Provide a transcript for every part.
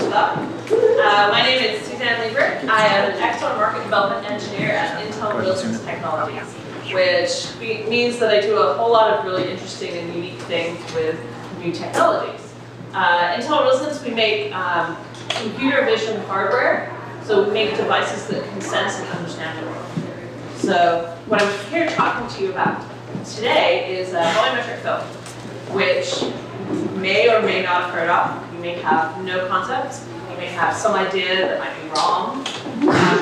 stuff. My name is Suzanne Leibrick. I am an external market development engineer at Intel Real-Time Technologies, which means that I do a whole lot of really interesting and unique things with new technologies. Intel Real-Time, we make computer vision hardware, so we make devices that can sense and understand the world. So what I'm here talking to you about today is volumetric film, which you may or may not have heard of. You may have no concept. You may have some idea that might be wrong.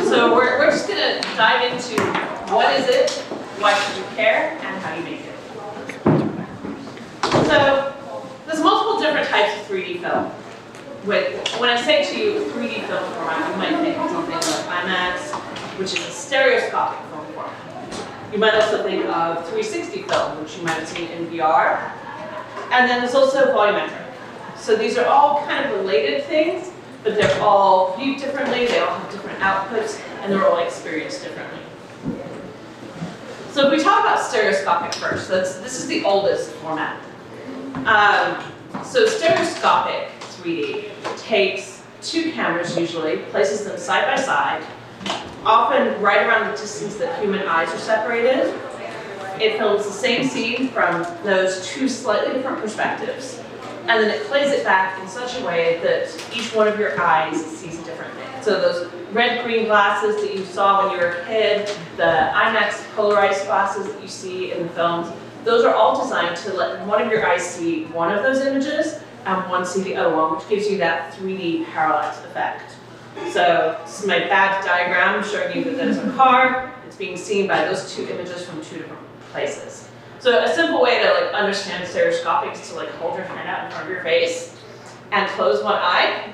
So we're just going to dive into what is it, why should you care, and how you make it. So there's multiple different types of 3D film. When I say to you 3D film format, you might think of something like IMAX, which is a stereoscopic film format. You might also think of 360 film, which you might have seen in VR. And then there's also volumetric. So these are all kind of related things, but they're all viewed differently, they all have different outputs, and they're all experienced differently. So if we talk about stereoscopic first, this is the oldest format. So stereoscopic 3D takes two cameras usually, places them side by side, often right around the distance that human eyes are separated. It films the same scene from those two slightly different perspectives, and then it plays it back in such a way that each one of your eyes sees a different thing. So those red-green glasses that you saw when you were a kid, the IMAX polarized glasses that you see in the films, those are all designed to let one of your eyes see one of those images and one see the other one, which gives you that 3D parallax effect. So this is my bad diagram showing you that there's a car. It's being seen by those two images from two different places. So a simple way to understand stereoscopic is to hold your hand out in front of your face and close one eye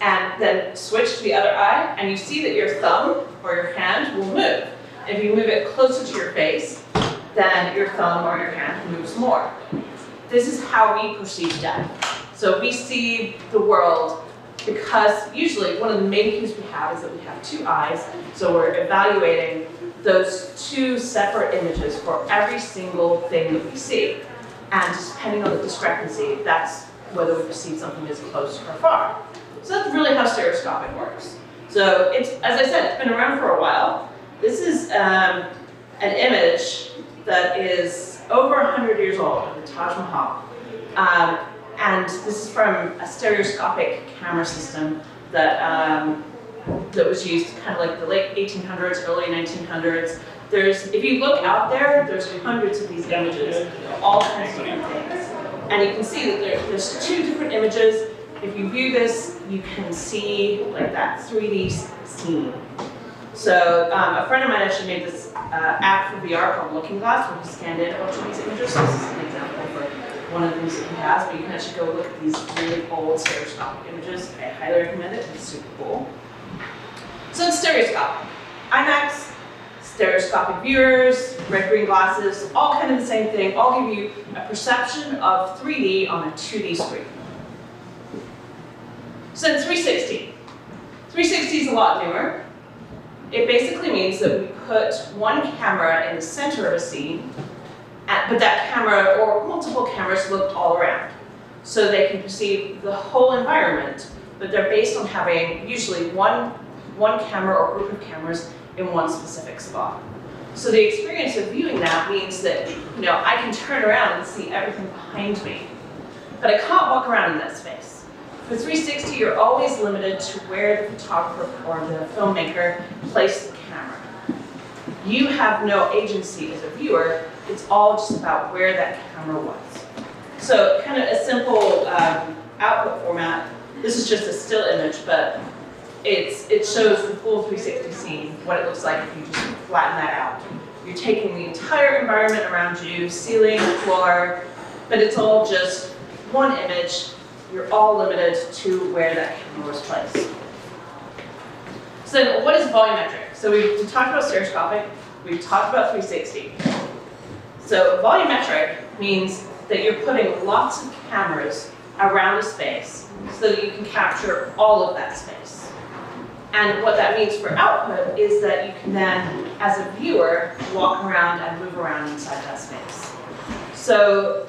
and then switch to the other eye, and you see that your thumb or your hand will move. If you move it closer to your face, then your thumb or your hand moves more. This is how we perceive depth. So we see the world because usually one of the main cues we have is that we have two eyes, so we're evaluating those two separate images for every single thing that we see. And depending on the discrepancy, that's whether we perceive something as close or far. So that's really how stereoscopic works. So it's, as I said, it's been around for a while. This is an image that is over 100 years old of the Taj Mahal. And this is from a stereoscopic camera system that was used kind of like the late 1800s, early 1900s. If you look out there, there's hundreds of these images, all kinds of different things. And you can see that there's two different images. If you view this, you can see that 3D scene. So a friend of mine actually made this app for VR called Looking Glass, where he scanned in a bunch of these images. So this is an example for one of the things that he has, but you can actually go look at these really old stereoscopic images. I highly recommend it. It's super cool. So it's stereoscopic. IMAX, stereoscopic viewers, red-green glasses, all kind of the same thing. All give you a perception of 3D on a 2D screen. So then 360. 360 is a lot newer. It basically means that we put one camera in the center of a scene, but that camera or multiple cameras look all around. So they can perceive the whole environment, but they're based on having usually one camera or group of cameras in one specific spot. So the experience of viewing that means that I can turn around and see everything behind me, but I can't walk around in that space. For 360, you're always limited to where the photographer or the filmmaker placed the camera. You have no agency as a viewer. It's all just about where that camera was. So kind of a simple output format. This is just a still image, but it shows the full 360 scene, what it looks like if you just flatten that out. You're taking the entire environment around you, ceiling, floor, but it's all just one image. You're all limited to where that camera was placed. So then what is volumetric? So we've talked about stereoscopic, we've talked about 360. So volumetric means that you're putting lots of cameras around a space so that you can capture all of that space. And what that means for output is that you can then, as a viewer, walk around and move around inside that space. So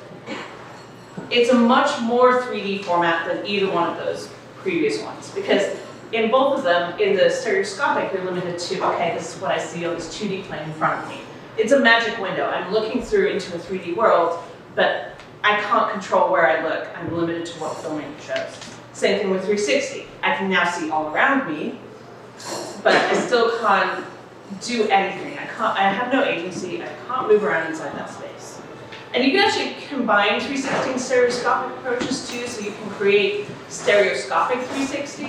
it's a much more 3D format than either one of those previous ones. Because in both of them, in the stereoscopic, you're limited to, okay, this is what I see on this 2D plane in front of me. It's a magic window. I'm looking through into a 3D world, but I can't control where I look. I'm limited to what filmmaker shows. Same thing with 360. I can now see all around me, but I still can't do anything. I have no agency. I can't move around inside that space. And you can actually combine 360 and stereoscopic approaches too, so you can create stereoscopic 360,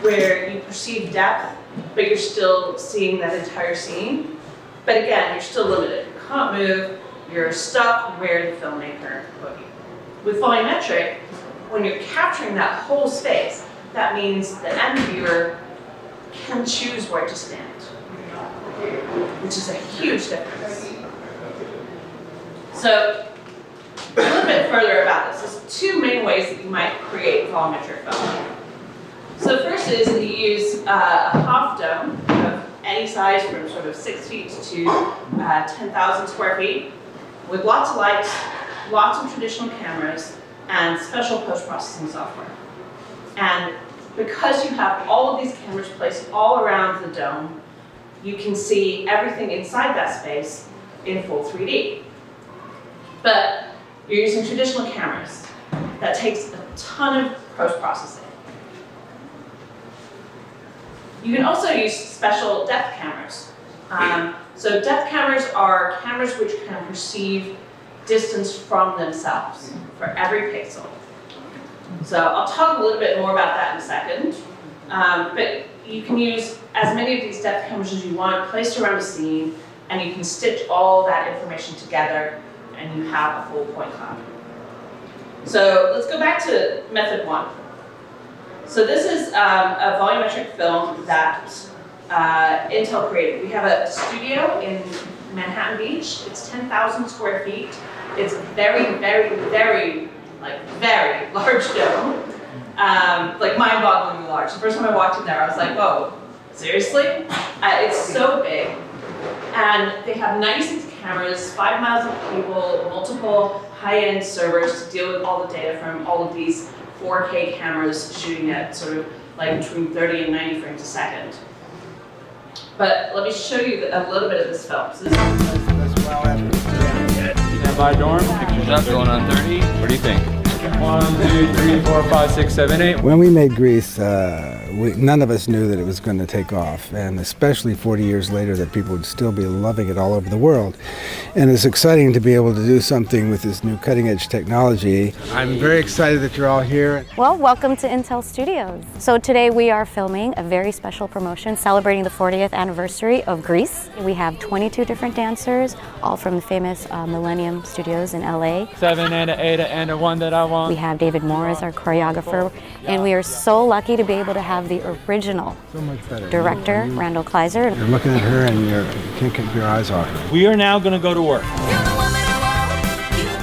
where you perceive depth, but you're still seeing that entire scene. But again, you're still limited. You can't move. You're stuck where the filmmaker put you. With volumetric, when you're capturing that whole space, that means the end viewer can choose where to stand, which is a huge difference. So, a little bit further about this. There's two main ways that you might create volumetric film. So the first is that you use a half dome of any size from sort of 6 feet to 10,000 square feet with lots of lights, lots of traditional cameras, and special post-processing software. And because you have all of these cameras placed all around the dome, you can see everything inside that space in full 3D. But you're using traditional cameras. That takes a ton of post-processing. You can also use special depth cameras. So depth cameras are cameras which can perceive distance from themselves for every pixel. So I'll talk a little bit more about that in a second. But you can use as many of these depth cameras as you want placed around a scene, and you can stitch all that information together, and you have a full point cloud. So let's go back to method one. So this is a volumetric film that Intel created. We have a studio in Manhattan Beach. It's 10,000 square feet. It's a very, very, very, very large dome. Mind-bogglingly large. The first time I walked in there, I was like, whoa, seriously? It's so big. And they have 96 cameras, 5 miles of cable, multiple high-end servers to deal with all the data from all of these 4K cameras shooting at sort of between 30 and 90 frames a second. But let me show you a little bit of this film. So That's well after. Stand by, dorm. Pictures up, going on 30. What do you think? 1, 2, 3, 4, 5, 6, 7, 8. When we made Grease, none of us knew that it was going to take off, and especially 40 years later that people would still be loving it all over the world. And it's exciting to be able to do something with this new cutting-edge technology. I'm very excited that you're all here. Well, welcome to Intel Studios. So today we are filming a very special promotion celebrating the 40th anniversary of Grease. We have 22 different dancers, all from the famous Millennium Studios in LA. 7 and an 8 and a 1 that I want. We have David Moore as our choreographer, and we are so lucky to be able to have the original director, Randall Kleiser. You're looking at her and you can't get your eyes off her. We are now going to go to work.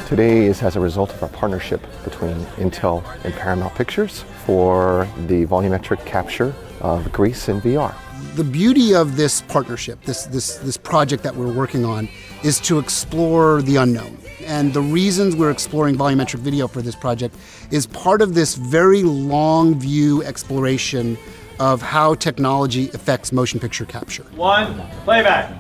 Today is as a result of our partnership between Intel and Paramount Pictures for the volumetric capture of Grease in VR. The beauty of this partnership, this project that we're working on, is to explore the unknown. And the reasons we're exploring volumetric video for this project is part of this very long view exploration of how technology affects motion picture capture. 1, playback.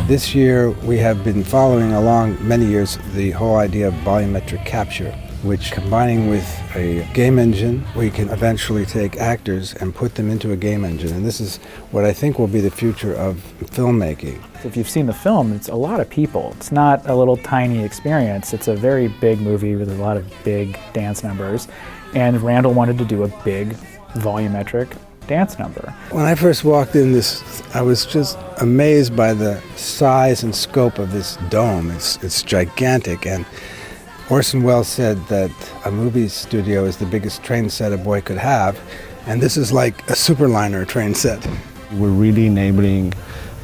This year we have been following along many years the whole idea of volumetric capture, which combining with a game engine, we can eventually take actors and put them into a game engine. And this is what I think will be the future of filmmaking. If you've seen the film, it's a lot of people. It's not a little tiny experience. It's a very big movie with a lot of big dance numbers. And Randall wanted to do a big volumetric dance number. When I first walked in I was just amazed by the size and scope of this dome. It's gigantic, and Orson Welles said that a movie studio is the biggest train set a boy could have, and this is like a superliner train set. We're really enabling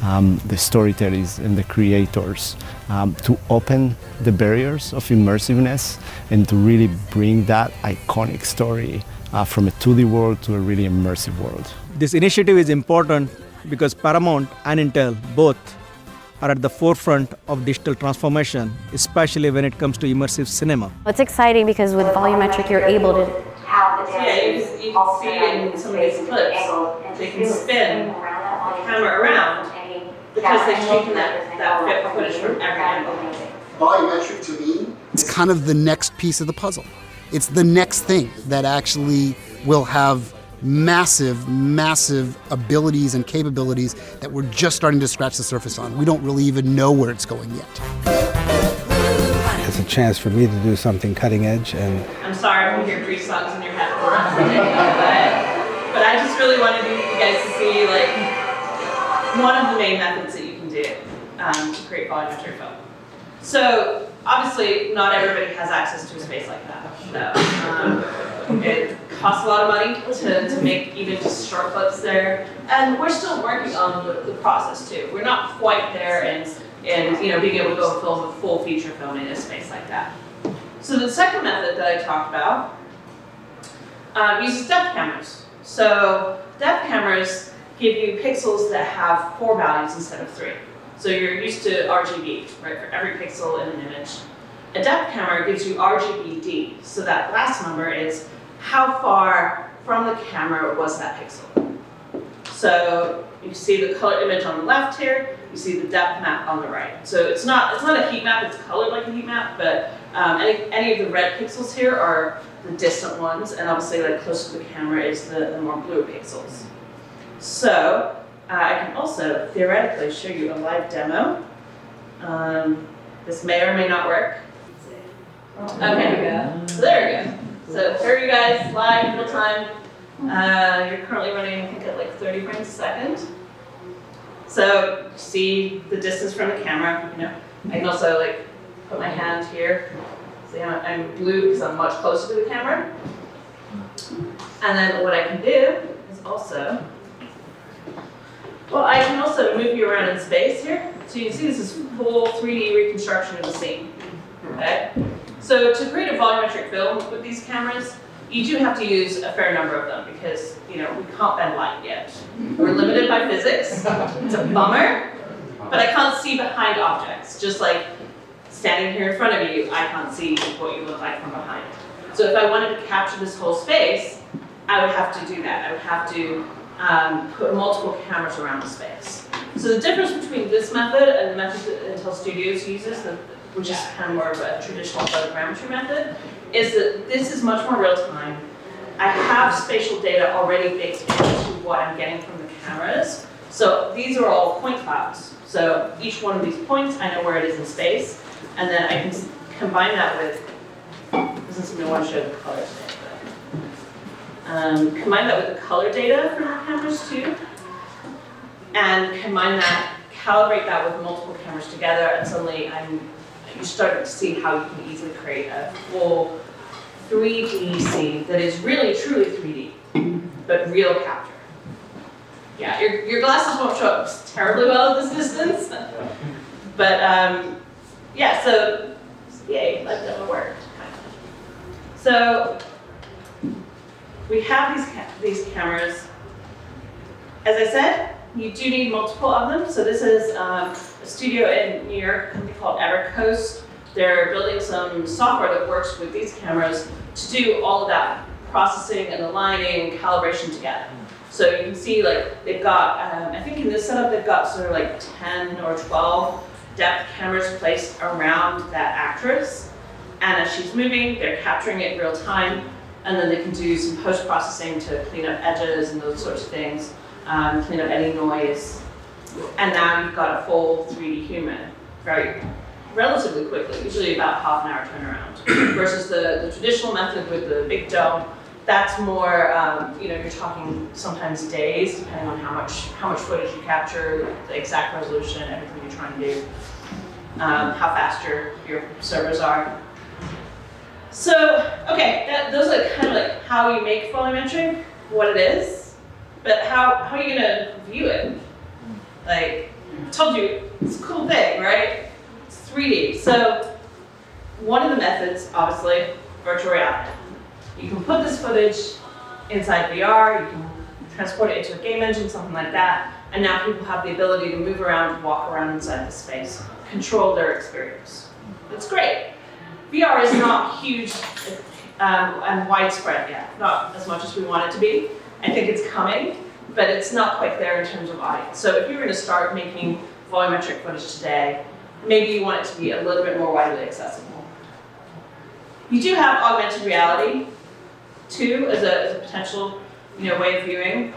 the storytellers and the creators to open the barriers of immersiveness and to really bring that iconic story from a 2D world to a really immersive world. This initiative is important because Paramount and Intel both are at the forefront of digital transformation, especially when it comes to immersive cinema. It's exciting because with volumetric, you're able to Yeah, you can see in some of these clips, they can spin the camera around because they've taken that footage from every angle. Volumetric to me, it's kind of the next piece of the puzzle. It's the next thing that actually will have massive, massive abilities and capabilities that we're just starting to scratch the surface on. We don't really even know where it's going yet. It's a chance for me to do something cutting edge, and I'm sorry if you hear Grease songs in your head for the rest of the day, but I just really wanted you guys to see like one of the main methods that you can do to create volumetric film. So obviously not everybody has access to a space like that. So, it costs a lot of money to make even just short clips there, and we're still working on the process too. We're not quite there in being able to go film a full feature film in a space like that. So the second method that I talked about uses depth cameras. So depth cameras give you pixels that have 4 values instead of 3. So you're used to RGB, right, for every pixel in an image. A depth camera gives you RGBD, so that last number is how far from the camera was that pixel. So you see the color image on the left here, you see the depth map on the right. So it's not a heat map, it's colored like a heat map, but any of the red pixels here are the distant ones, and obviously like closer to the camera is the more blue pixels. So I can also theoretically show you a live demo. This may or may not work. Okay, so there we go. So here are you guys live, real time. You're currently running, I think, at like 30 frames a second. So you see the distance from the camera. I can also like put my hand here. See, I'm blue because I'm much closer to the camera. And then what I can do is also, I can also move you around in space here. So you can see this is full 3D reconstruction of the scene. Okay. So to create a volumetric film with these cameras, you do have to use a fair number of them because, we can't bend light yet. We're limited by physics. It's a bummer, but I can't see behind objects. Just like standing here in front of you, I can't see what you look like from behind. So if I wanted to capture this whole space, I would have to do that. I would have to put multiple cameras around the space. So the difference between this method and the method that Intel Studios uses, which is kind of more of a traditional photogrammetry method, is that this is much more real time. I have spatial data already baked into what I'm getting from the cameras. So these are all point clouds. So each one of these points, I know where it is in space, and then I can combine that with, this isn't something I want to show the colors today, combine that with the color data from the cameras too, and combine that, calibrate that with multiple cameras together, and suddenly you start to see how you can easily create a full 3D scene that is really truly 3D, but real capture. Yeah, your glasses won't show up terribly well at this distance, but yeah, so yay, live demo worked. So we have these cameras. As I said, you do need multiple of them. So this is a studio in New York, a company called Evercoast. They're building some software that works with these cameras to do all of that processing and aligning and calibration together. So you can see like they've got, I think in this setup they've got sort of like 10 or 12 depth cameras placed around that actress. And as she's moving, they're capturing it in real time. And then they can do some post-processing to clean up edges and those sorts of things, clean up any noise. And now you've got a full 3D human relatively quickly, usually about half an hour turnaround. Versus the traditional method with the big dome, that's more, you're talking sometimes days, depending on how much footage you capture, the exact resolution, everything you're trying to do, how fast your servers are. So, okay, those are kind of like how you make volumetric, what it is, but how are you gonna view it? Like, I told you, it's a cool thing, right? It's 3D. So, one of the methods, obviously, virtual reality. You can put this footage inside VR, you can transport it into a game engine, something like that, And now people have the ability to move around, walk around inside the space, control their experience. It's great. VR is not huge and widespread yet, not as much as we want it to be. I think it's coming, but it's not quite there in terms of audience. So if you're going to start making volumetric footage today, maybe you want it to be a little bit more widely accessible. You do have augmented reality, too, as a potential way of viewing.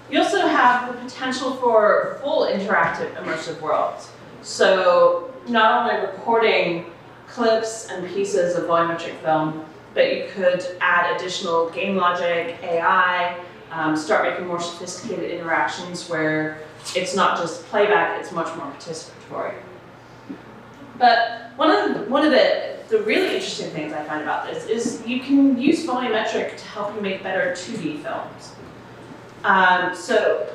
You also have the potential for full interactive immersive worlds. So not only recording clips and pieces of volumetric film, but you could add additional game logic, AI, start making more sophisticated interactions where it's not just playback, it's much more participatory. But one of the really interesting things I find about this is you can use volumetric to help you make better 2D films. So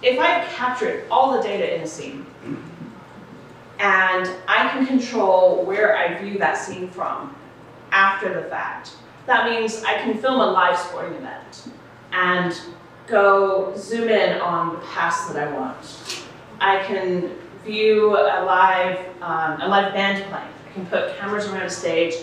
if I've captured all the data in a scene, and I can control where I view that scene from after the fact, that means I can film a live sporting event and go zoom in on the pass that I want. I can view a live band playing. I can put cameras around a stage,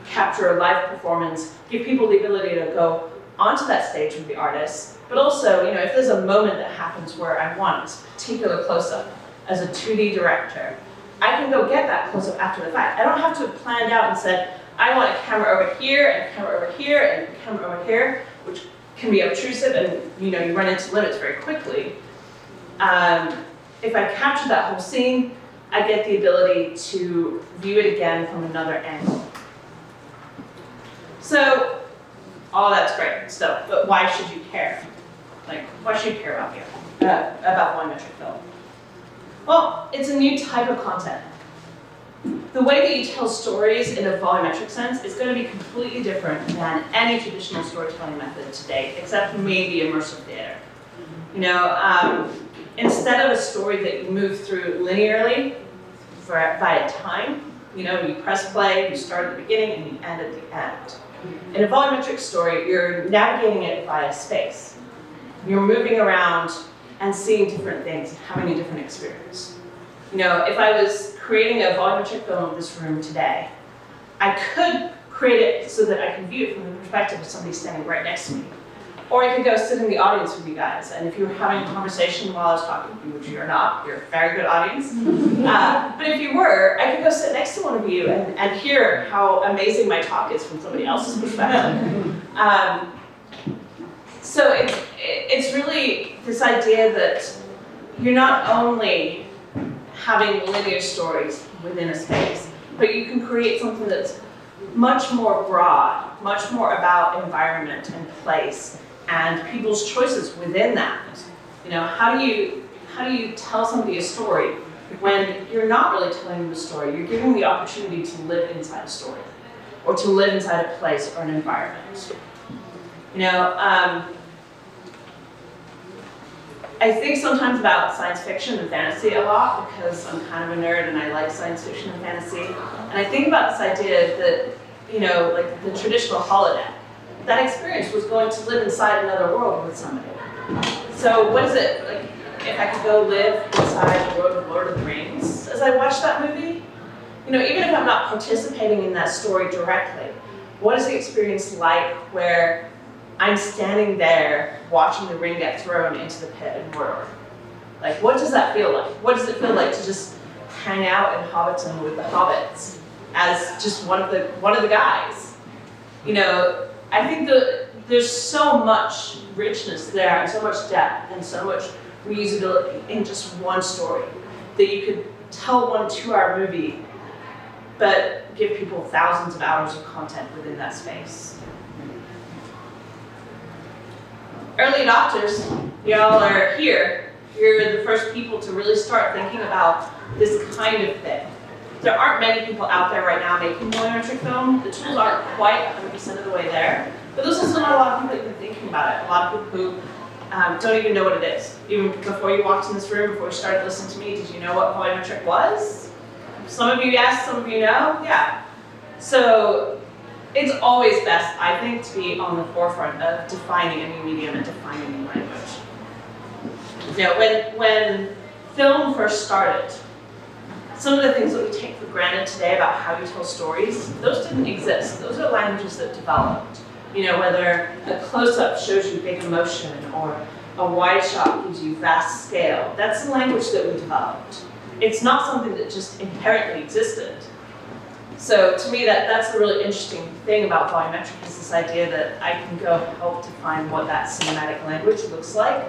capture a live performance, give people the ability to go onto that stage with the artist, but also, if there's a moment that happens where I want a particular close-up as a 2D director, I can go get that close-up after the fact. I don't have to have planned out and said, I want a camera over here, and a camera over here, and a camera over here, which can be obtrusive, and you run into limits very quickly. If I capture that whole scene, I get the ability to view it again from another angle. So, all that's great stuff, but why should you care? Why should you care about volumetric film? Well, it's a new type of content. The way that you tell stories in a volumetric sense is going to be completely different than any traditional storytelling method to date, except maybe immersive theater. Instead of a story that you move through linearly via time, you press play, you start at the beginning, and you end at the end. In a volumetric story, you're navigating it via space. You're moving around and seeing different things and having a different experience. If I was creating a volumetric film of this room today, I could create it so that I can view it from the perspective of somebody standing right next to me. Or I could go sit in the audience with you guys, and if you were having a conversation while I was talking to you, which you're not, you're a very good audience. But if you were, I could go sit next to one of you and hear how amazing my talk is from somebody else's perspective. So it's really this idea that you're not only having linear stories within a space, but you can create something that's much more broad, much more about environment and place and people's choices within that. How do you tell somebody a story when you're not really telling them a story? You're giving them the opportunity to live inside a story, or to live inside a place or an environment. I think sometimes about science fiction and fantasy a lot because I'm kind of a nerd and I like science fiction and fantasy. And I think about this idea that, like the traditional holodeck, that experience was going to live inside another world with somebody. So what is it, like, if I could go live inside the world of Lord of the Rings as I watch that movie? Even if I'm not participating in that story directly, what is the experience like where I'm standing there watching the ring get thrown into the pit in Mordor? What does that feel like? What does it feel like to just hang out in Hobbiton with the hobbits as just one of the guys? I think there's so much richness there and so much depth and so much reusability in just one story that you could tell one 2-hour movie, but give people thousands of hours of content within that space. Early adopters, y'all are here. You're the first people to really start thinking about this kind of thing. There aren't many people out there right now making volumetric film. The tools aren't quite 100% of the way there, but there's also not a lot of people even thinking about it. A lot of people who don't even know what it is. Even before you walked in this room, before you started listening to me, did you know what volumetric was? Some of you yes, some of you know, yeah. So it's always best, I think, to be on the forefront of defining a new medium and defining a new language. You know, when film first started, some of the things that we take for granted today about how you tell stories, those didn't exist. Those are languages that developed. You know, whether a close-up shows you big emotion or a wide shot gives you vast scale, that's the language that we developed. It's not something that just inherently existed. So to me, that's the really interesting thing about volumetric is this idea that I can go help define what that cinematic language looks like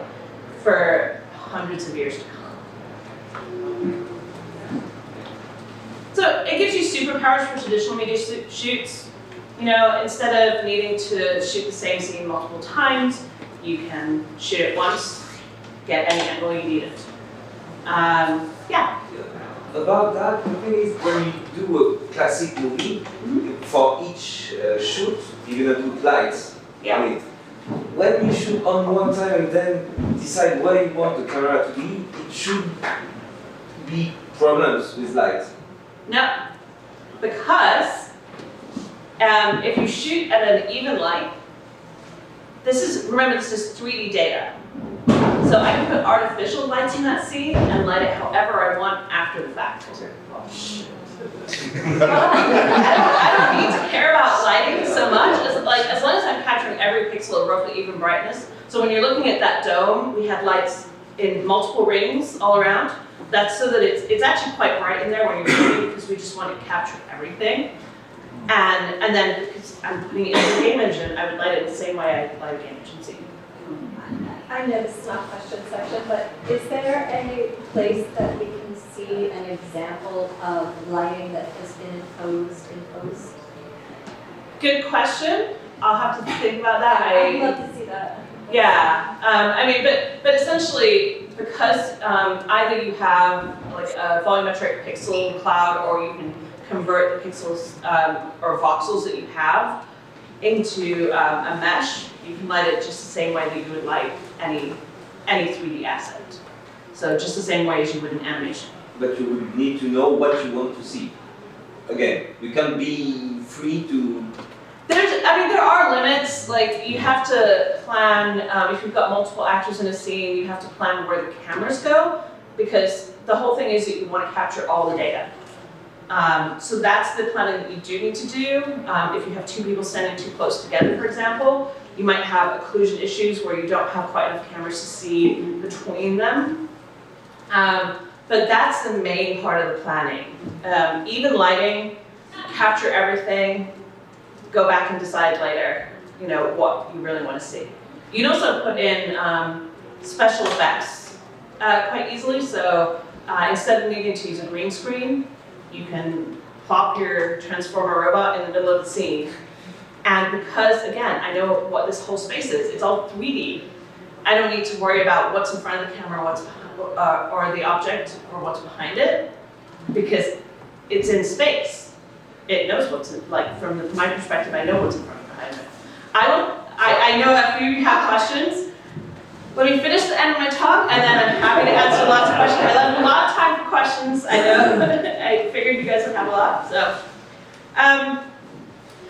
for hundreds of years to come. So it gives you superpowers for traditional media shoots. You know, instead of needing to shoot the same scene multiple times, you can shoot it once, get any angle you need it. Yeah. About that, the thing is when you do a classic movie, for each shoot, you're gonna put lights on it. When you shoot on one time and then decide where you want the camera to be, it should be problems with lights. No, because if you shoot at an even light, remember this is 3D data. So I can put artificial lights in that scene and light it however I want after the fact. Oh, shit. I don't need to care about lighting so much, as long as I'm capturing every pixel of roughly even brightness. So when you're looking at that dome, we had lights in multiple rings all around. That's so that it's actually quite bright in there when you're shooting because we just want to capture everything. And then because I'm putting it in the game engine, I would light it the same way I light a game engine scene. I know this is not question section, but is there a place that we can see an example of lighting that has been imposed in post? Good question. I'll have to think about that. I'd love to see that. Yeah, I mean, but essentially, because either you have like a volumetric pixel cloud, or you can convert the pixels or voxels that you have into a mesh. You can light it just the same way that you would light any 3D asset. So just the same way as you would in animation. But you would need to know what you want to see. Again, you can't be free to. There are limits. Like you have to plan. If you've got multiple actors in a scene, you have to plan where the cameras go, because the whole thing is that you want to capture all the data. So that's the planning that you do need to do. If you have two people standing too close together, for example, you might have occlusion issues where you don't have quite enough cameras to see between them. But that's the main part of the planning. Even lighting, capture everything, go back and decide later, you know, what you really want to see. You can also put in special effects quite easily. So instead of needing to use a green screen, you can plop your Transformer robot in the middle of the scene. And because, again, I know what this whole space is, it's all 3D, I don't need to worry about what's in front of the camera, or the object, or what's behind it, because it's in space. It knows what's in, like, from my perspective, I know what's in front and behind it. I know a few of you have questions. Let me finish the end of my talk, and then I'm happy to answer lots of questions. I left a lot of time for questions, I know. I figured you guys would have a lot, so.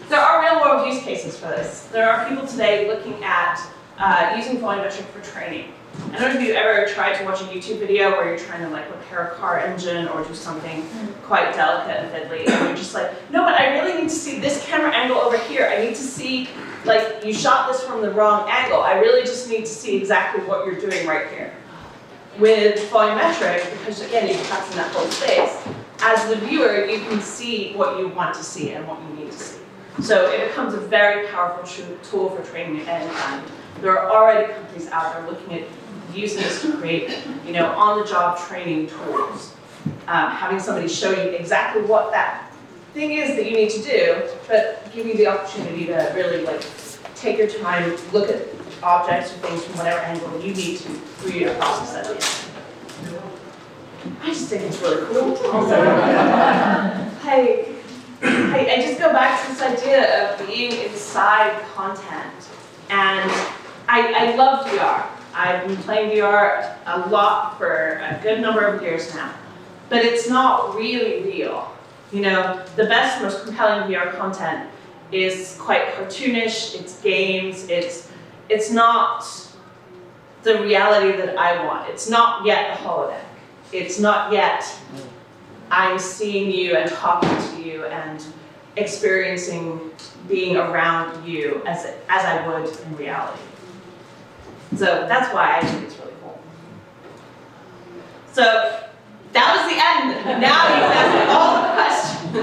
There are real-world use cases for this. There are people today looking at using volumetric for training. I don't know if you've ever tried to watch a YouTube video where you're trying to like repair a car engine or do something quite delicate and fiddly, and you're just like, no, but I really need to see this camera angle over here. I need to see, like, you shot this from the wrong angle. I really just need to see exactly what you're doing right here. With volumetric, because again, you're capturing that whole space, as the viewer, you can see what you want to see and what you need to see. So it becomes a very powerful tool for training at any time. There are already companies out there looking at using this to create, you know, on-the-job training tools. Having somebody show you exactly what that thing is that you need to do, but give you the opportunity to really like take your time, look at objects or things from whatever angle you need to for you to process that data. I just think it's really cool. Also, I just go back to this idea of being inside content. And I love VR. I've been playing VR a lot for a good number of years now. But it's not really real. You know, the best, most compelling VR content is quite cartoonish, it's games, it's not the reality that I want. It's not yet a holodeck. It's not yet I'm seeing you and talking to you and experiencing being around you as I would in reality. So that's why I think it's really cool. So that was the end. Now you can ask all the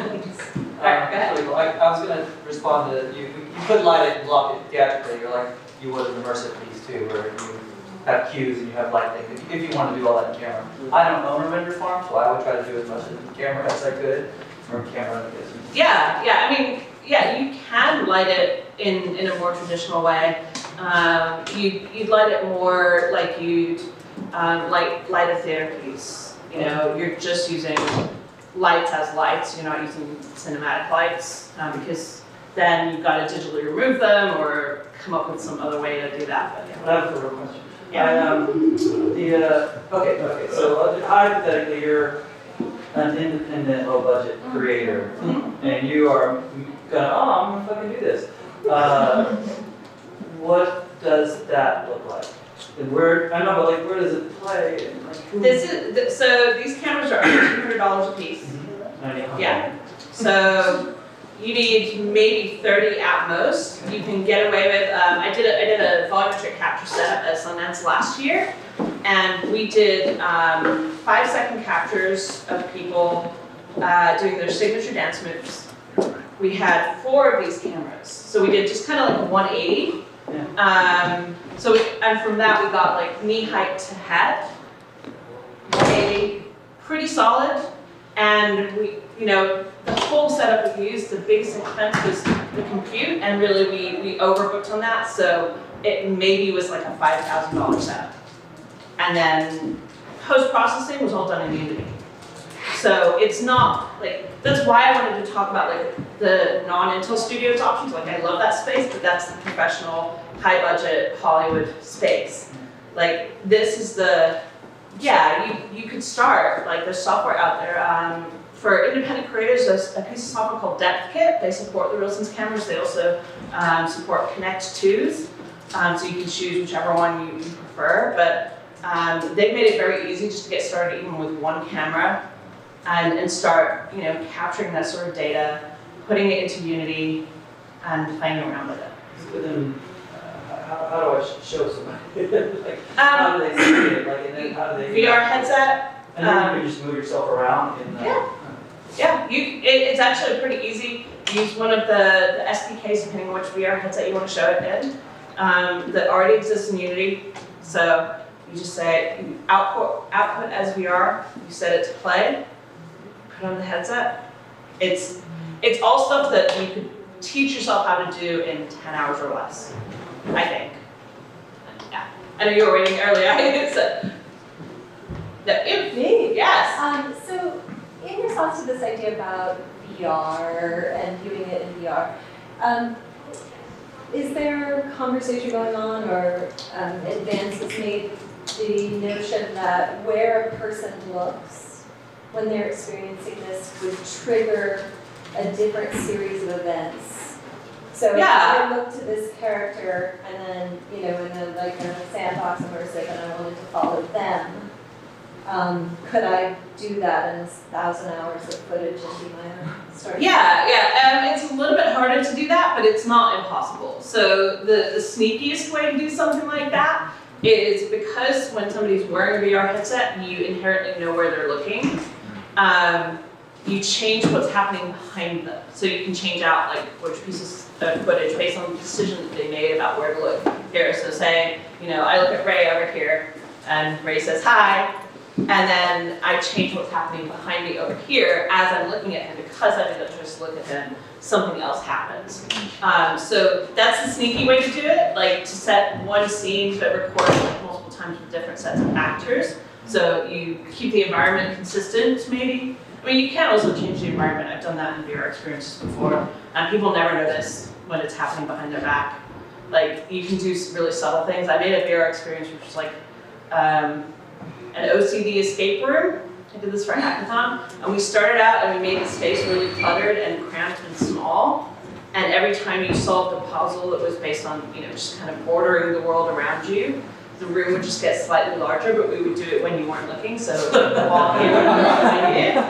questions. All right, go ahead. Really cool. I was going to respond to you. You could light it and block it theatrically, or like you would an immersive piece too, where you have cues and you have light things. If you want to do all that in camera. I don't own a render farm, so I would try to do as much in camera as I could, or camera. Yeah. I mean, yeah, you can light it in a more traditional way. You'd light it more like you'd light a theater piece. You know, you're just using lights as lights. You're not using cinematic lights because then you've got to digitally remove them or come up with some other way to do that. But yeah. I have a real question. Yeah. Okay. So hypothetically, you're an independent, low-budget creator, and you are gonna, I'm gonna fucking do this. What does that look like? And where? I know, but like, where does it play? And like, So these cameras are under $200 a piece. Yeah. So you need maybe 30 at most. You can get away with. I did a volumetric capture setup at Sundance last year, and we did 5-second captures of people doing their signature dance moves. We had 4 of these cameras, so we did just kind of like a 180. And from that we got like knee height to head, 180, pretty solid. And we, the whole setup we used, the biggest expense was the compute, and really we overbooked on that, so it maybe was like a $5,000 setup. And then post-processing was all done in Unity. So it's not like, that's why I wanted to talk about like the non-Intel Studios options. Like I love that space, but that's the professional, high-budget Hollywood space. Like this is the, you could start, like there's software out there. For independent creators, there's a piece of software called Depth Kit. They support the RealSense cameras. They also support Connect 2s, so you can choose whichever one you prefer. But they've made it very easy just to get started even with one camera and start, capturing that sort of data, putting it into Unity, and playing around with it. But then, how do I show somebody? Like, how do they see it? Like, and then how do they? VR headset. And then you can just move yourself around in the. Yeah. It's actually pretty easy. Use one of the SDKs depending on which VR headset you want to show it in. That already exists in Unity. So you just say output as VR. You set it to play. Put on the headset. It's all stuff that you could teach yourself how to do in 10 hours or less, I think. Yeah. I know you were waiting earlier. So, yes. So, in response to this idea about VR and viewing it in VR, is there conversation going on or advances made the notion that where a person looks when they're experiencing this would trigger a different series of events? So if I look to this character and then, in a sandbox immersive and I wanted to follow them, could I do that in 1,000 hours of footage and be my own story? It's a little bit harder to do that, but it's not impossible. So the sneakiest way to do something like that is because when somebody's wearing a VR headset, you inherently know where they're looking. You change what's happening behind them. So you can change out like which pieces of footage based on the decision that they made about where to look here. So say, I look at Ray over here and Ray says hi, and then I change what's happening behind me over here as I'm looking at him. Because I didn't just look at him, something else happens. So that's the sneaky way to do it, like to set one scene but record it multiple times with different sets of actors. So you keep the environment consistent, maybe. I mean, you can also change the environment. I've done that in VR experiences before. People never notice when it's happening behind their back. Like, you can do really subtle things. I made a VR experience which was like an OCD escape room. I did this for a hackathon. And we started out and we made the space really cluttered and cramped and small. And every time you solved a puzzle that was based on, just kind of ordering the world around you, the room would just get slightly larger, but we would do it when you weren't looking, so the wall here would be behind you.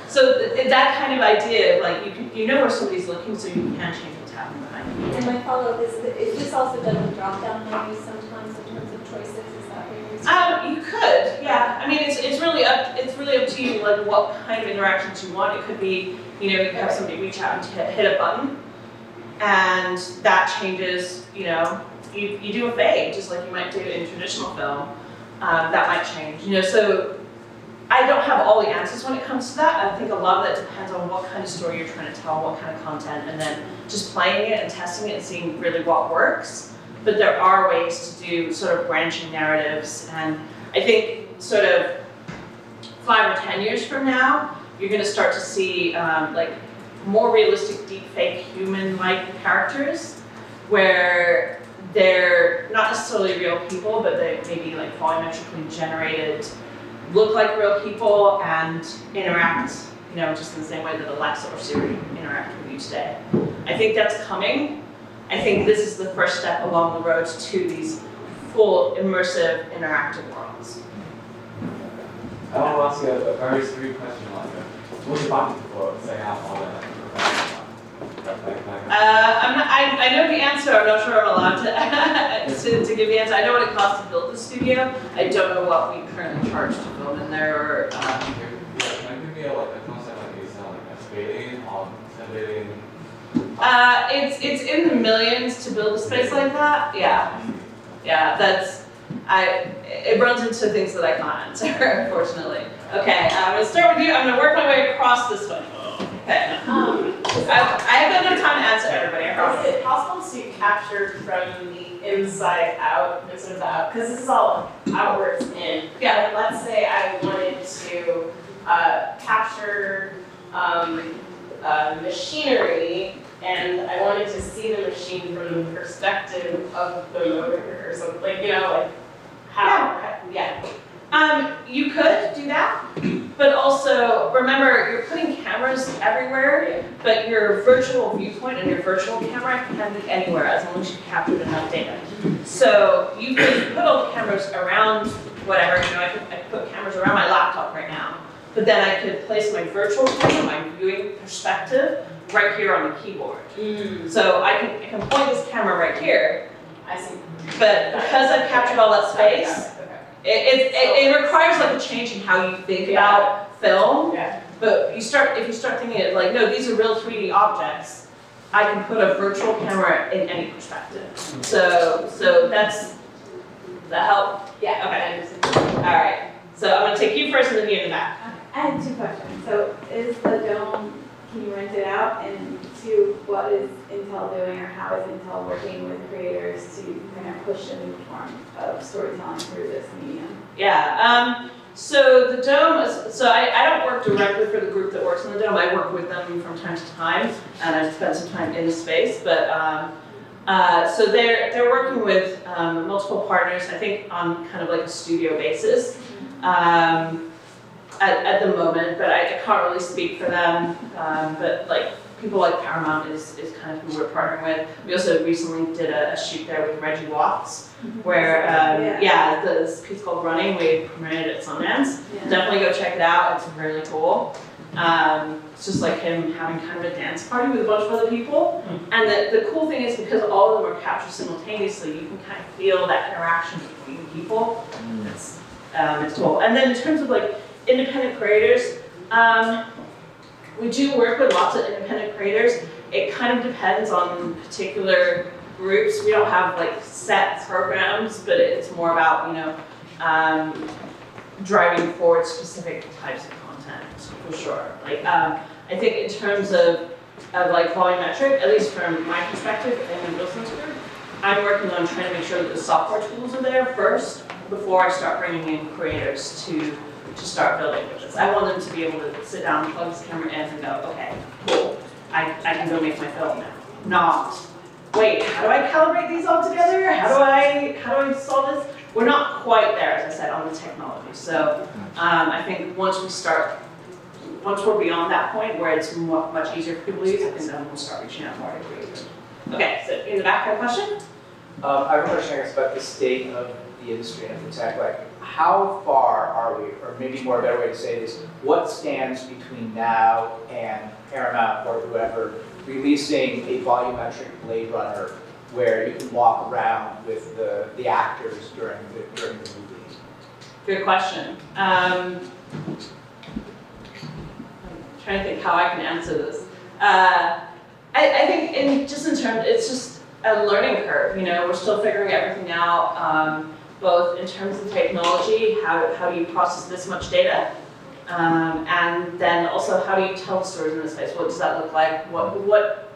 So that kind of idea, like you know where somebody's looking, so you can change what's happening behind you. And my follow-up is this also done with drop-down menus sometimes in terms of choices? Is that what you're You could, yeah. I mean, it's really up to you, like what kind of interactions you want. It could be, you have somebody reach out and hit a button, and that changes, you do a fade, just like you might do in traditional film. That might change, so I don't have all the answers when it comes to that. I think a lot of that depends on what kind of story you're trying to tell, what kind of content, and then just playing it and testing it and seeing really what works. But there are ways to do sort of branching narratives, and I think sort of 5 or 10 years from now, you're going to start to see like more realistic, deepfake, human-like characters, where they're not necessarily real people, but they may be like volumetrically generated, look like real people, and interact, just in the same way that Alexa or Siri interact with you today. I think that's coming. I think this is the first step along the road to these full, immersive, interactive worlds. I want to ask you a very serious question, like, what's your budget for setting up all that? I know the answer. I'm not sure I'm allowed to give the answer. I know what it costs to build the studio. I don't know what we currently charge to film in there. Or can you give me like a concept like this, like a billion or 10 billion? It's in the millions to build a space like that. Yeah, it runs into things that I can't answer, unfortunately. Okay, I'm gonna start with you. I'm gonna work my way across this way. Okay. I have enough time to answer everybody. Is it possible to capture from the inside out instead of the out? Because this is all outwards in. Yeah. Let's say I wanted to capture machinery, and I wanted to see the machine from the perspective of the motor or something, like how, yeah. You could do that, but also remember you're putting cameras everywhere, but your virtual viewpoint and your virtual camera can be anywhere as long as you captured enough data. So you could put all the cameras around whatever, I could put cameras around my laptop right now, but then I could place my virtual camera, my viewing perspective, right here on the keyboard. So I can point this camera right here. I see. But because I've captured all that space, it requires like a change in how you think about film. Yeah. But if you start thinking it like, no, these are real 3D objects, I can put a virtual camera in any perspective. So that's the help. Yeah. Okay. All right. So I'm gonna take you first and then you in the back. I had 2 questions. So is the dome, can you rent it out? And 2, what is Intel doing, or how is Intel working with creators to kind of push a new form of storytelling through this medium? Yeah. So the dome, so I don't work directly for the group that works on the dome. I work with them from time to time, and I've spent some time in the space. But so they're working with multiple partners, I think, on kind of like a studio basis. At the moment, but I can't really speak for them. But like people like Paramount is kind of who we're partnering with. We also recently did a shoot there with Reggie Watts, where this piece called Running, we premiered at Sundance. Definitely go check it out. It's really cool. It's just like him having kind of a dance party with a bunch of other people. And the cool thing is because all of them are captured simultaneously, you can kind of feel that interaction between people. It's cool. And then in terms of like independent creators, we do work with lots of independent creators. It kind of depends on particular groups. We don't have like set programs, but it's more about, driving forward specific types of content, for sure. Like, I think in terms of like volumetric, at least from my perspective and Wilson's group, I'm working on trying to make sure that the software tools are there first before I start bringing in creators to start building with this. I want them to be able to sit down, plug this camera in, and go, okay, cool, I can go make my film now. Not, wait, how do I calibrate these all together? How do I solve this? We're not quite there, as I said, on the technology. So I think once we're beyond that point where it's much easier for people to use, I think then we'll start reaching out more to creators. Okay, so in the back, have a question? I have a question about the state of the industry and of the tech, like how far are we, or maybe more a better way to say this, what stands between now and Paramount or whoever releasing a volumetric Blade Runner where you can walk around with the actors during the movie? Good question. I'm trying to think how I can answer this. I think in terms, it's just a learning curve. We're still figuring everything out, both in terms of technology, how do you process this much data, and then also how do you tell stories in this space? What does that look like? What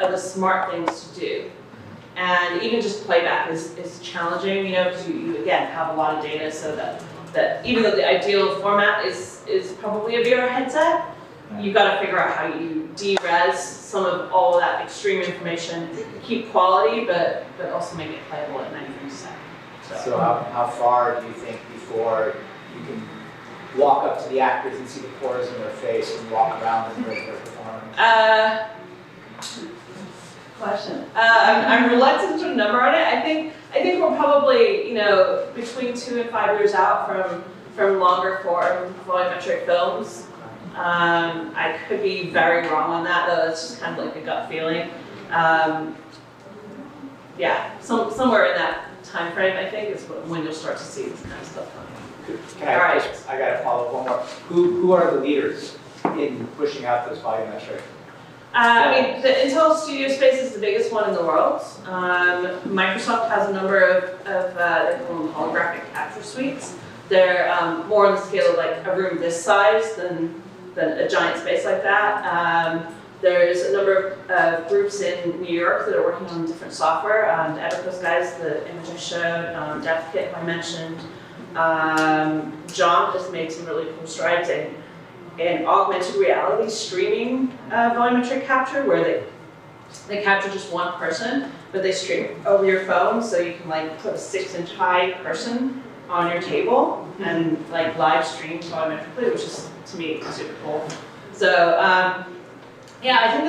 are the smart things to do? And even just playback is challenging, because you again have a lot of data, so that even though the ideal format is probably a VR headset, you've got to figure out how you de-res some of all of that extreme information, keep quality, but also make it playable at 90 frames a second. So how far do you think before you can walk up to the actors and see the pores in their face and walk around and break their performance? Question. I'm reluctant to put a number on it. I think we're probably between 2 and 5 years out from longer form volumetric films. I could be very wrong on that, though. It's just kind of like a gut feeling. Somewhere in that time frame, I think, is when you'll start to see this kind of stuff coming. I got to follow up one more. Who are the leaders in pushing out this volumetric? The Intel Studio Space is the biggest one in the world. Microsoft has a number of they call them holographic capture suites. They're more on the scale of like a room this size than a giant space like that. There's a number of groups in New York that are working on different software. The Epicos guys, the image I showed, DepthKit I mentioned. John has made some really cool strides in augmented reality streaming volumetric capture, where they capture just one person, but they stream over your phone, so you can like put a 6-inch high person on your table and like live stream volumetrically, which is to me super cool. So I think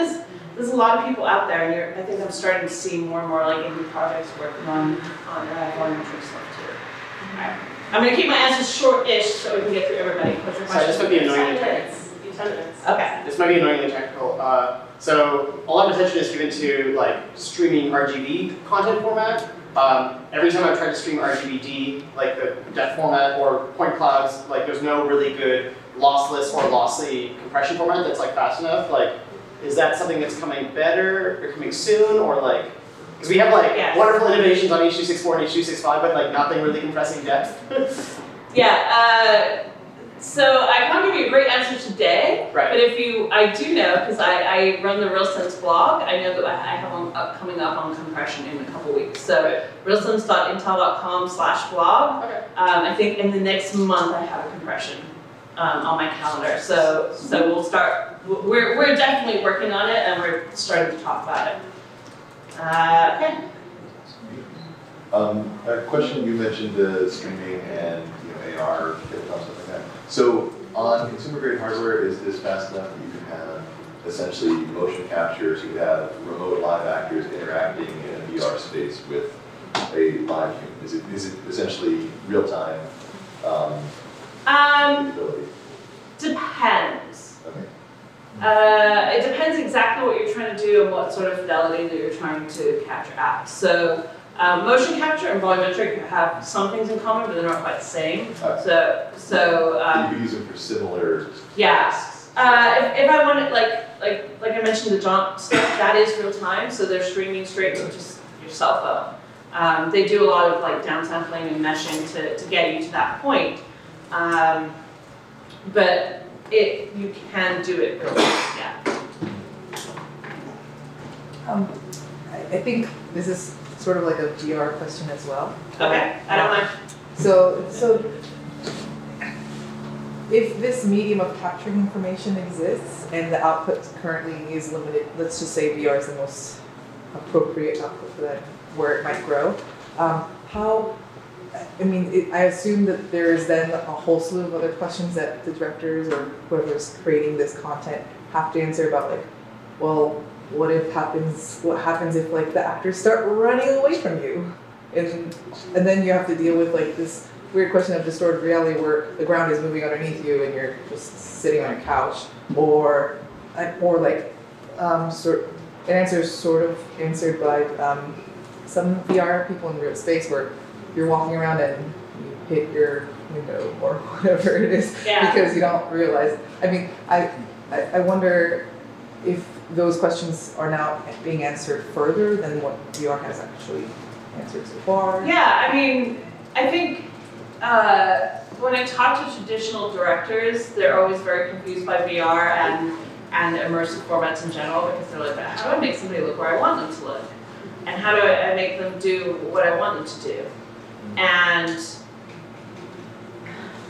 there's a lot of people out there, and I think I'm starting to see more and more like indie projects working on volumetric stuff too. Okay. I'm going to keep my answers short-ish so we can get through everybody. So this might be annoyingly technical. 10 minutes. Okay. This might be annoyingly technical. So a lot of attention is given to like streaming RGB content format. Every time I've tried to stream RGBD, like the depth format or point clouds, like there's no really good lossless or lossy compression format that's like fast enough. Like, is that something that's coming better or coming soon, or like? Because we have like wonderful innovations on H.264 and H.265, but like nothing really compressing depth. So I can't give you a great answer today, right. But I do know, because I run the RealSense blog, I know that I have one coming up on compression in a couple weeks. So realsense.intel.com/blog. Okay. I think in the next month I have a compression on my calendar. So we'll start. We're definitely working on it, and we're starting to talk about it. Okay. A question, you mentioned streaming and AR, tabletop, stuff like that. So on consumer grade hardware, is this fast enough that you can have essentially motion capture, so you have remote live actors interacting in a VR space with a live human? Is it essentially real time capability? Depends. Okay. It depends exactly what you're trying to do and what sort of fidelity that you're trying to capture at. So motion capture and volumetric have some things in common, but they're not quite the same. So you can use them for similar tasks. If I want it, like I mentioned, the jaunt stuff, that is real time, so they're streaming straight to just your cell phone. They do a lot of like downsampling and meshing to get you to that point, but you can do it real time. Yeah. I think this is sort of like a VR question as well. Okay, I don't mind. So if this medium of capturing information exists and the output currently is limited, let's just say VR is the most appropriate output for that, where it might grow, I assume that there is then a whole slew of other questions that the directors or whoever's creating this content have to answer about, like, well, what happens if like the actors start running away from you? and then you have to deal with like this weird question of distorted reality where the ground is moving underneath you and you're just sitting on your couch, or like an answer is sort of answered by some VR people in real space where you're walking around and you hit your window or whatever it is because you don't realize. I mean, I wonder if those questions are now being answered further than what VR has actually answered so far. Yeah, I mean, I think when I talk to traditional directors, they're always very confused by VR and immersive formats in general because they're like, how do I make somebody look where I want them to look? And how do I make them do what I want them to do? And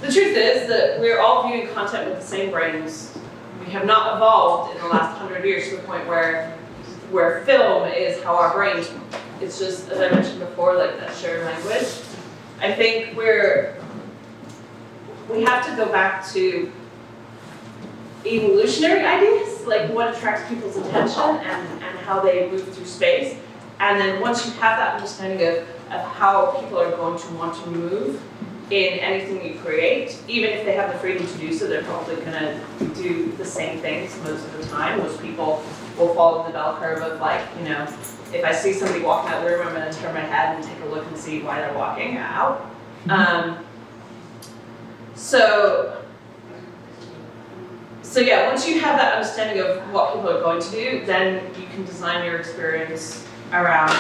the truth is that we're all viewing content with the same brains. We have not evolved in the last 100 years to the point where film is how our brains work. It's just, as I mentioned before, like that shared language. I think we have to go back to evolutionary ideas, like what attracts people's attention and how they move through space. And then once you have that understanding of how people are going to want to move in anything you create, even if they have the freedom to do so, they're probably going to do the same things most of the time. Most people will follow the bell curve of like, you know, if I see somebody walking out the room, I'm going to turn my head and take a look and see why they're walking out. So yeah, once you have that understanding of what people are going to do, then you can design your experience around,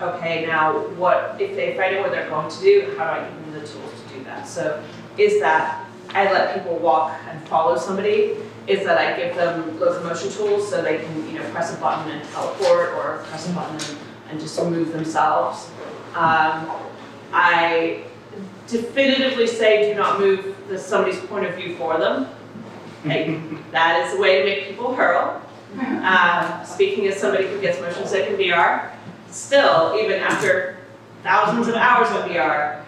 okay, now what, if I know what they're going to do, how do I give them the tools to do that? So is that I let people walk and follow somebody? Is that I give them locomotion tools so they can, you know, press a button and teleport or press a button and just move themselves? I definitively say do not move somebody's point of view for them. That is a way to make people hurl. Speaking as somebody who gets motion sick in VR, still, even after thousands of hours of VR,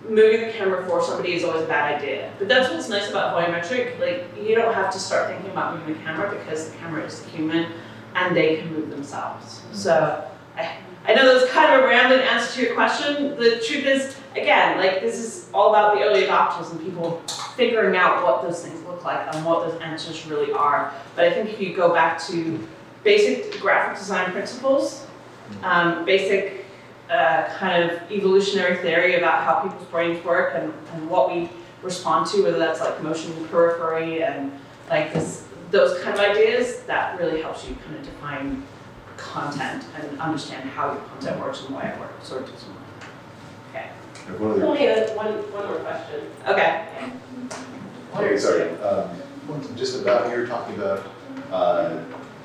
moving the camera for somebody is always a bad idea. But that's what's nice about volumetric. Like, you don't have to start thinking about moving the camera because the camera is human and they can move themselves. So I know that was kind of a rambling answer to your question. The truth is, again, like this is all about the early adopters and people figuring out what those things look like and what those answers really are. But I think if you go back to basic graphic design principles, basic kind of evolutionary theory about how people's brains work and what we respond to, whether that's like motion periphery and like those kind of ideas, that really helps you kind of define content and understand how your content works and why it works. Sort of. Okay. Only one more question. Okay. Okay, sorry. Just about, you were talking about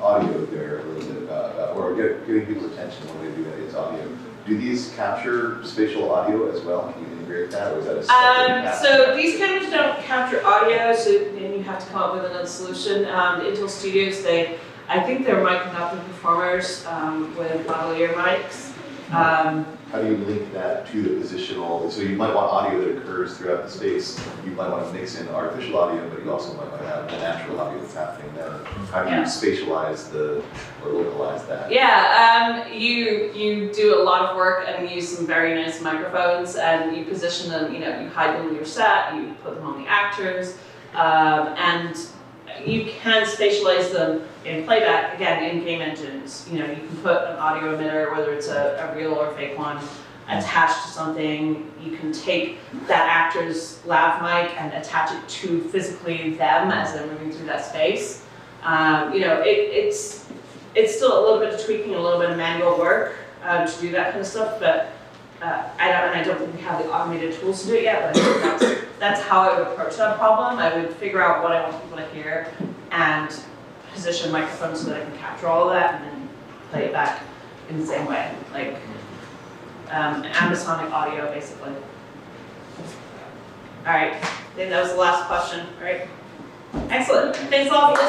audio there a little bit, or getting people's attention when they do that is audio. Do these capture spatial audio as well? Can you integrate that, or is that a separate so these cameras don't capture audio, so then you have to come up with another solution. The Intel Studios, I think they're micing up the performers with lavalier mics. How do you link that to the positional? So you might want audio that occurs throughout the space. You might want to mix in artificial audio, but you also might want to have the natural audio that's happening there. How do you spatialize or localize that? Yeah, you do a lot of work and use some very nice microphones, and you position them. You know, you hide them in your set. You put them on the actors, and you can spatialize them in playback, again, in game engines. You know, you can put an audio emitter, whether it's a real or fake one, attached to something. You can take that actor's lav mic and attach it to physically them as they're moving through that space. You know, it's still a little bit of tweaking, a little bit of manual work to do that kind of stuff, but I don't think we have the automated tools to do it yet, but I think that's how I would approach that problem. I would figure out what I want people to hear and position microphones so that I can capture all of that and then play it back in the same way, like ambisonic audio, basically. All right, I think that was the last question, right? Excellent. Thanks all for listening.